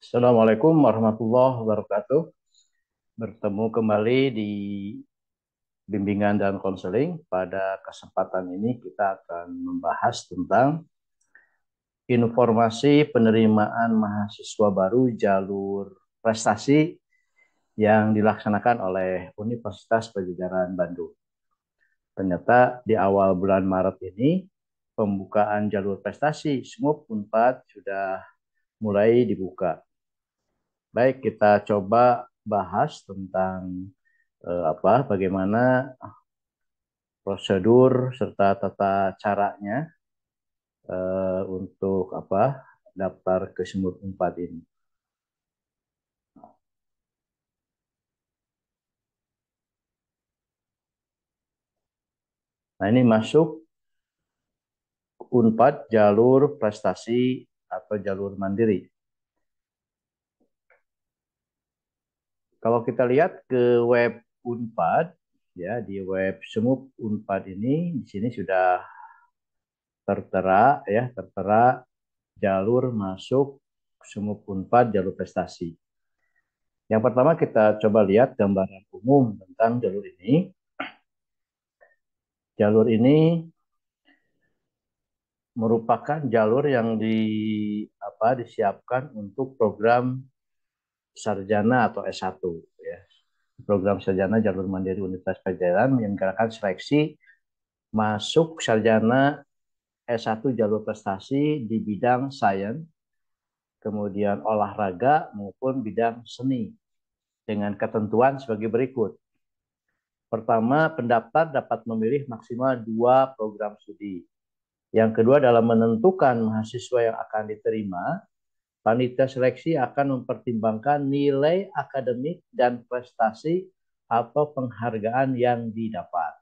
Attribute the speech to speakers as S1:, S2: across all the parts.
S1: Assalamualaikum warahmatullahi wabarakatuh. Bertemu kembali di bimbingan dan konseling. Pada kesempatan ini kita akan membahas tentang informasi penerimaan mahasiswa baru jalur prestasi yang dilaksanakan oleh Universitas Padjadjaran Bandung. Ternyata di awal bulan Maret ini pembukaan jalur prestasi SMUP Unpad sudah mulai dibuka. Baik, kita coba bahas tentang bagaimana prosedur serta tata caranya untuk daftar ke Sumur 4 ini. Nah, ini masuk Unpad jalur prestasi atau jalur mandiri. Kalau kita lihat ke web Unpad, ya di web Sumur Unpad ini, di sini sudah tertera jalur masuk Sumur Unpad jalur prestasi. Yang pertama kita coba lihat gambaran umum tentang jalur ini. Jalur ini merupakan jalur yang disiapkan untuk program sarjana atau S1 ya. Program sarjana jalur mandiri Universitas Padjadjaran menyelenggarakan seleksi masuk sarjana S1 jalur prestasi di bidang sains, kemudian olahraga maupun bidang seni dengan ketentuan sebagai berikut. Pertama, pendaftar dapat memilih maksimal 2 program studi. Yang kedua, dalam menentukan mahasiswa yang akan diterima, panitia seleksi akan mempertimbangkan nilai akademik dan prestasi atau penghargaan yang didapat.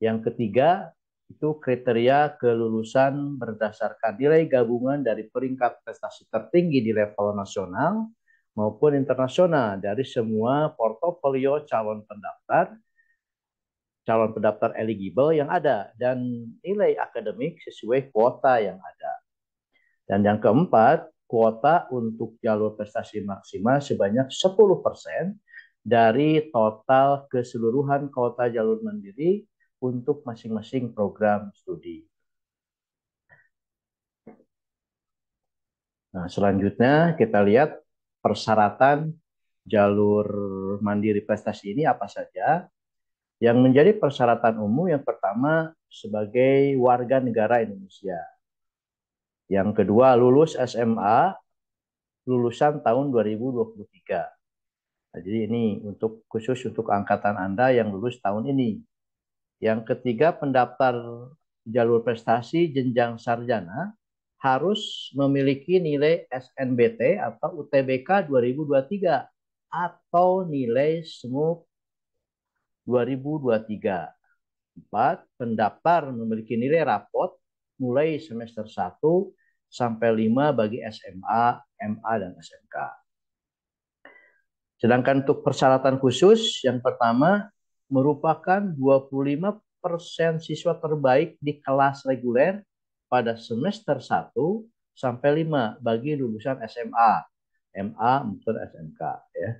S1: Yang ketiga, itu kriteria kelulusan berdasarkan nilai gabungan dari peringkat prestasi tertinggi di level nasional maupun internasional dari semua portofolio calon pendaftar eligible yang ada dan nilai akademik sesuai kuota yang ada. Dan yang keempat, kuota untuk jalur prestasi maksimal sebanyak 10% dari total keseluruhan kuota jalur mandiri untuk masing-masing program studi. Nah, selanjutnya kita lihat persyaratan jalur mandiri prestasi ini apa saja. Yang menjadi persyaratan umum yang pertama sebagai warga negara Indonesia. Yang kedua lulus SMA lulusan tahun 2023. Nah, jadi ini khusus untuk angkatan Anda yang lulus tahun ini. Yang ketiga, pendaftar jalur prestasi jenjang sarjana harus memiliki nilai SNBT atau UTBK 2023 atau nilai SMUP 2023. 4. Pendaftar memiliki nilai rapot mulai semester 1 sampai 5 bagi SMA, MA, dan SMK. Sedangkan untuk persyaratan khusus, yang pertama merupakan 25% siswa terbaik di kelas reguler pada semester 1 sampai 5 bagi lulusan SMA, MA, maupun SMK. Ya.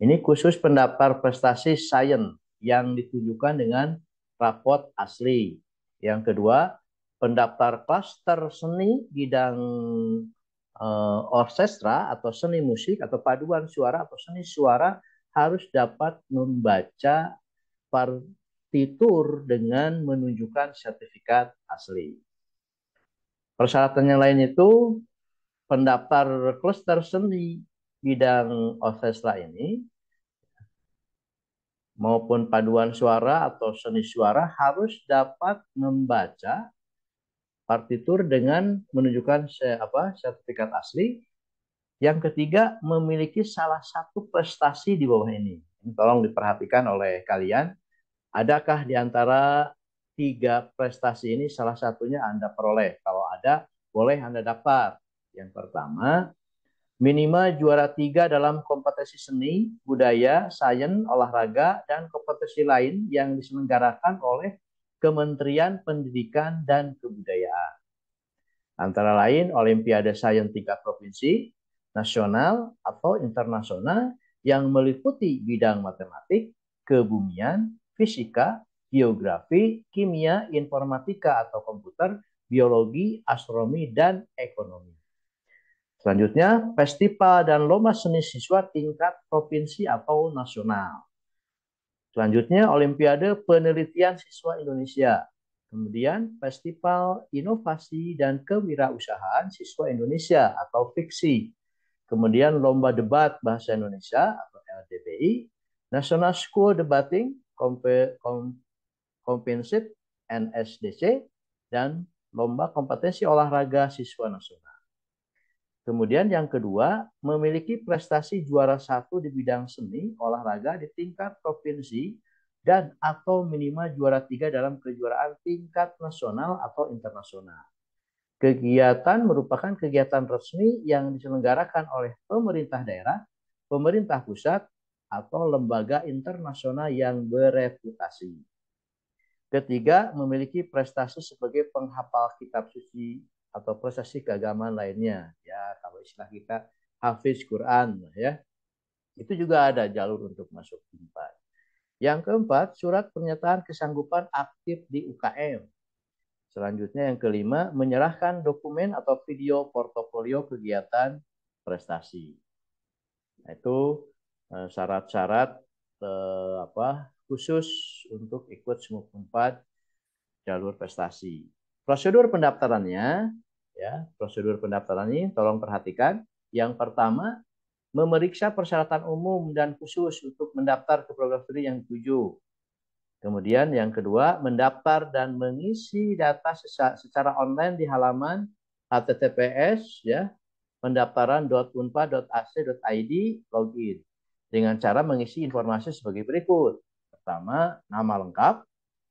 S1: Ini khusus pendaftar prestasi sains yang ditunjukkan dengan rapot asli. Yang kedua, pendaftar klaster seni bidang orkestra atau seni musik atau paduan suara atau seni suara harus dapat membaca partitur dengan menunjukkan sertifikat asli. Persyaratan yang lain itu pendaftar klaster seni bidang orkestra ini maupun paduan suara atau seni suara harus dapat membaca partitur dengan menunjukkan sertifikat asli. Yang ketiga, memiliki salah satu prestasi di bawah ini. Tolong diperhatikan oleh kalian, adakah di antara 3 prestasi ini salah satunya Anda peroleh? Kalau ada, boleh Anda daftar. Yang pertama, minimal juara 3 dalam kompetisi seni, budaya, sains, olahraga, dan kompetisi lain yang diselenggarakan oleh Kementerian Pendidikan dan Kebudayaan. Antara lain Olimpiade Sains tingkat provinsi, nasional atau internasional yang meliputi bidang matematik, kebumian, fisika, geografi, kimia, informatika atau komputer, biologi, astronomi, dan ekonomi. Selanjutnya, festival dan lomba seni siswa tingkat provinsi atau nasional. Selanjutnya, Olimpiade Penelitian Siswa Indonesia. Kemudian, Festival Inovasi dan Kewirausahaan Siswa Indonesia atau FIKSI. Kemudian, Lomba Debat Bahasa Indonesia atau LDBI. National School Debating Competition NSDC. Dan Lomba Kompetensi Olahraga Siswa Nasional. Kemudian yang kedua, memiliki prestasi juara 1 di bidang seni, olahraga di tingkat provinsi, dan atau minimal juara 3 dalam kejuaraan tingkat nasional atau internasional. Kegiatan merupakan kegiatan resmi yang diselenggarakan oleh pemerintah daerah, pemerintah pusat, atau lembaga internasional yang bereputasi. Ketiga, memiliki prestasi sebagai penghafal kitab suci atau prestasi keagamaan lainnya. Ya, kalau istilah kita hafiz Quran, ya. Itu juga ada jalur untuk masuk UNPAD. Yang keempat, surat pernyataan kesanggupan aktif di UKM. Selanjutnya yang kelima, menyerahkan dokumen atau video portofolio kegiatan prestasi. Nah, itu syarat-syarat khusus untuk ikut SMUK 4 jalur prestasi. Prosedur pendaftarannya, ya, prosedur pendaftaran ini tolong perhatikan. Yang pertama, memeriksa persyaratan umum dan khusus untuk mendaftar ke program studi yang dituju. Kemudian yang kedua, mendaftar dan mengisi data secara online di halaman https ya pendaftaran.unpad.ac.id login dengan cara mengisi informasi sebagai berikut. Pertama, nama lengkap,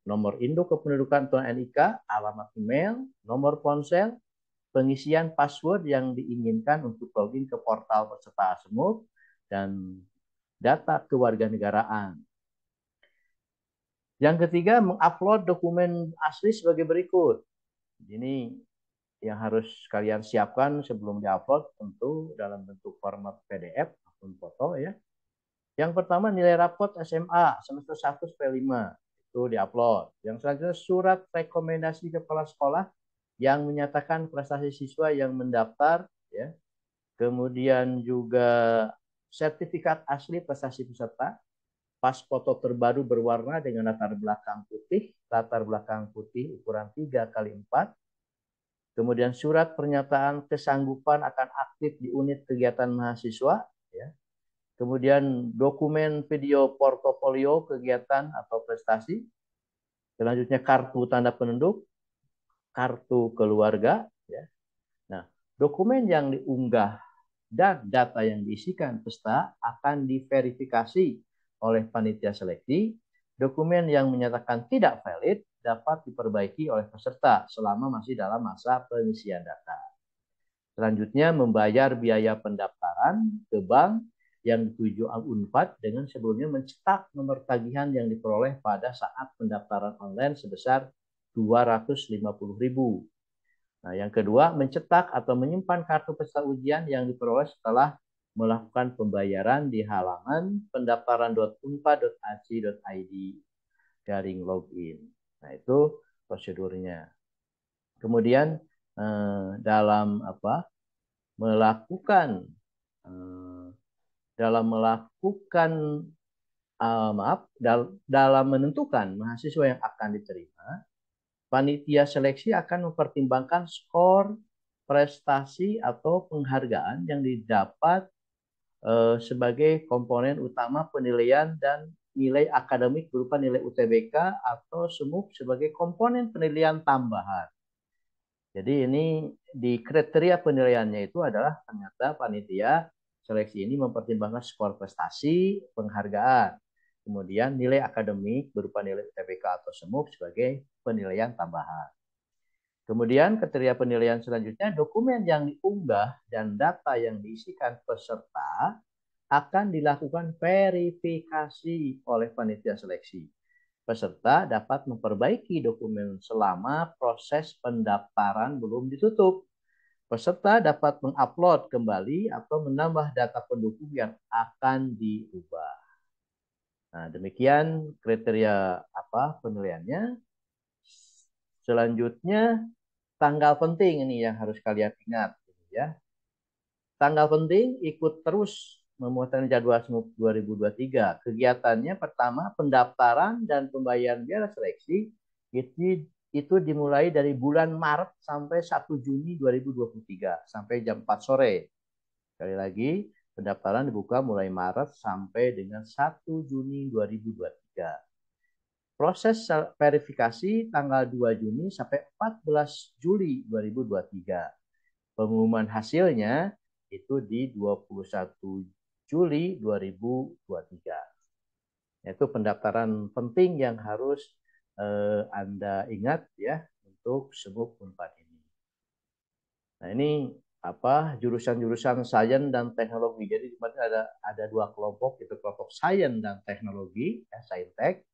S1: nomor induk kependudukan atau NIK, alamat email, nomor ponsel, pengisian password yang diinginkan untuk login ke portal peserta SMUK, dan data kewarganegaraan. Yang ketiga, mengupload dokumen asli sebagai berikut. Ini yang harus kalian siapkan sebelum diupload, tentu dalam bentuk format PDF ataupun foto ya. Yang pertama, nilai rapot SMA semester 1/5 itu diupload. Yang selanjutnya, surat rekomendasi kepala sekolah yang menyatakan prestasi siswa yang mendaftar ya. Kemudian juga sertifikat asli prestasi peserta, pas foto terbaru berwarna dengan latar belakang putih ukuran 3x4. Kemudian surat pernyataan kesanggupan akan aktif di unit kegiatan mahasiswa ya. Kemudian dokumen video portofolio kegiatan atau prestasi. Selanjutnya kartu tanda penduduk, kartu keluarga ya. Nah, dokumen yang diunggah dan data yang diisikan peserta akan diverifikasi oleh panitia seleksi. Dokumen yang menyatakan tidak valid dapat diperbaiki oleh peserta selama masih dalam masa pengisian data. Selanjutnya, membayar biaya pendaftaran ke bank yang dituju Unpad dengan sebelumnya mencetak nomor tagihan yang diperoleh pada saat pendaftaran online sebesar 250.000. Nah, yang kedua, mencetak atau menyimpan kartu peserta ujian yang diperoleh setelah melakukan pembayaran di halaman pendaftaran.unpad.ac.id garing login. Nah, itu prosedurnya. Kemudian dalam melakukan dalam menentukan mahasiswa yang akan diterima, panitia seleksi akan mempertimbangkan skor, prestasi atau penghargaan yang didapat sebagai komponen utama penilaian dan nilai akademik berupa nilai UTBK atau SMUK sebagai komponen penilaian tambahan. Jadi ini di kriteria penilaiannya itu adalah ternyata panitia seleksi ini mempertimbangkan skor prestasi, penghargaan, kemudian nilai akademik berupa nilai UTBK atau SMUK sebagai penilaian tambahan. Kemudian kriteria penilaian selanjutnya, dokumen yang diunggah dan data yang diisikan peserta akan dilakukan verifikasi oleh panitia seleksi. Peserta dapat memperbaiki dokumen selama proses pendaftaran belum ditutup. Peserta dapat mengupload kembali atau menambah data pendukung yang akan diubah. Nah, demikian kriteria apa penilaiannya. Selanjutnya, tanggal penting ini yang harus kalian ingat, ya. Tanggal penting ikut terus memuatan jadwal SMUP 2023. Kegiatannya pertama pendaftaran dan pembayaran biaya seleksi itu dimulai dari bulan Maret sampai 1 Juni 2023 sampai jam 4 sore. Sekali lagi, pendaftaran dibuka mulai Maret sampai dengan 1 Juni 2023. Proses verifikasi tanggal 2 Juni sampai 14 Juli 2023. Pengumuman hasilnya itu di 21 Juli 2023. Yaitu pendaftaran penting yang harus Anda ingat ya untuk SMUP Unpad ini. Nah, ini apa jurusan-jurusan sains dan teknologi. Jadi di mana ada dua kelompok, itu kelompok sains dan teknologi, ya, saintek,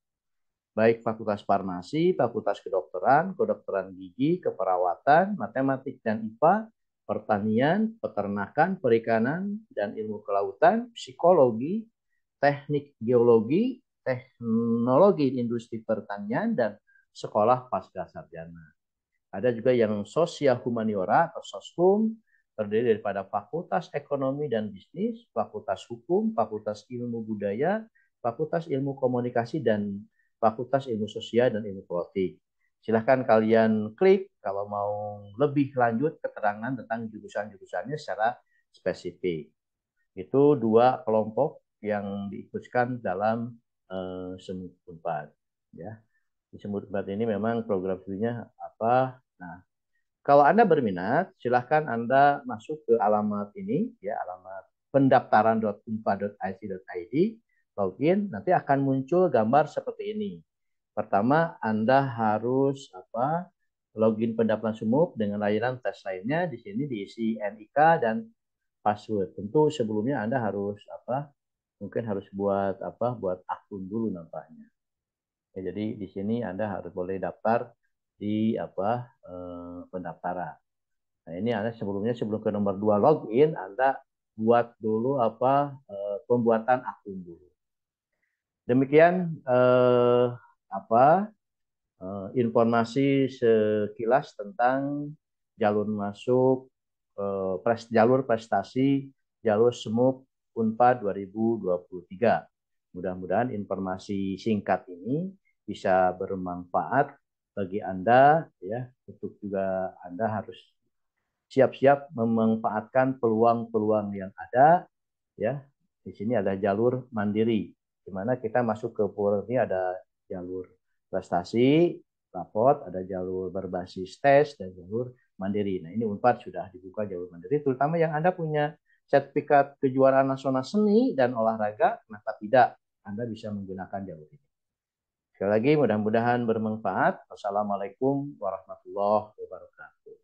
S1: baik Fakultas Farmasi, Fakultas Kedokteran, Kedokteran Gigi, Keperawatan, Matematik dan IPA, Pertanian, Peternakan, Perikanan, dan Ilmu Kelautan, Psikologi, Teknik Geologi, Teknologi Industri Pertanian, dan Sekolah Pasca Sarjana. Ada juga yang Sosial Humaniora atau Soshum, terdiri daripada Fakultas Ekonomi dan Bisnis, Fakultas Hukum, Fakultas Ilmu Budaya, Fakultas Ilmu Komunikasi, dan Fakultas Ilmu Sosial dan Ilmu Politik. Silahkan kalian klik kalau mau lebih lanjut keterangan tentang jurusan-jurusannya secara spesifik. Itu dua kelompok yang diikutkan dalam SMUP Unpad. Ya. Di SMUP Unpad ini memang program studinya apa? Nah, kalau Anda berminat, silahkan Anda masuk ke alamat ini, ya, alamat pendaftaran.unpad.ic.id, login, nanti akan muncul gambar seperti ini. Pertama, Anda harus apa? Login pendaftaran SMUP dengan layanan tes lainnya. Di sini diisi NIK dan password. Tentu sebelumnya Anda harus apa? Mungkin harus buat apa? Buat akun dulu nampaknya. Ya, jadi di sini Anda harus boleh daftar di apa? Pendaftaran. Nah, ini Anda sebelum ke nomor 2 login, Anda buat dulu apa? Pembuatan akun dulu. Demikian apa? Informasi sekilas tentang jalur masuk jalur prestasi jalur SMUP Unpad 2023. Mudah-mudahan informasi singkat ini bisa bermanfaat bagi Anda ya. Untuk juga Anda harus siap-siap memanfaatkan peluang-peluang yang ada ya. Di sini ada jalur mandiri di mana kita masuk ke program ini ada jalur prestasi, raport, ada jalur berbasis tes dan jalur mandiri. Nah, ini Unpad sudah dibuka jalur mandiri, terutama yang Anda punya sertifikat kejuaraan nasional seni dan olahraga, kenapa tidak Anda bisa menggunakan jalur ini. Sekali lagi mudah-mudahan bermanfaat. Wassalamualaikum warahmatullahi wabarakatuh.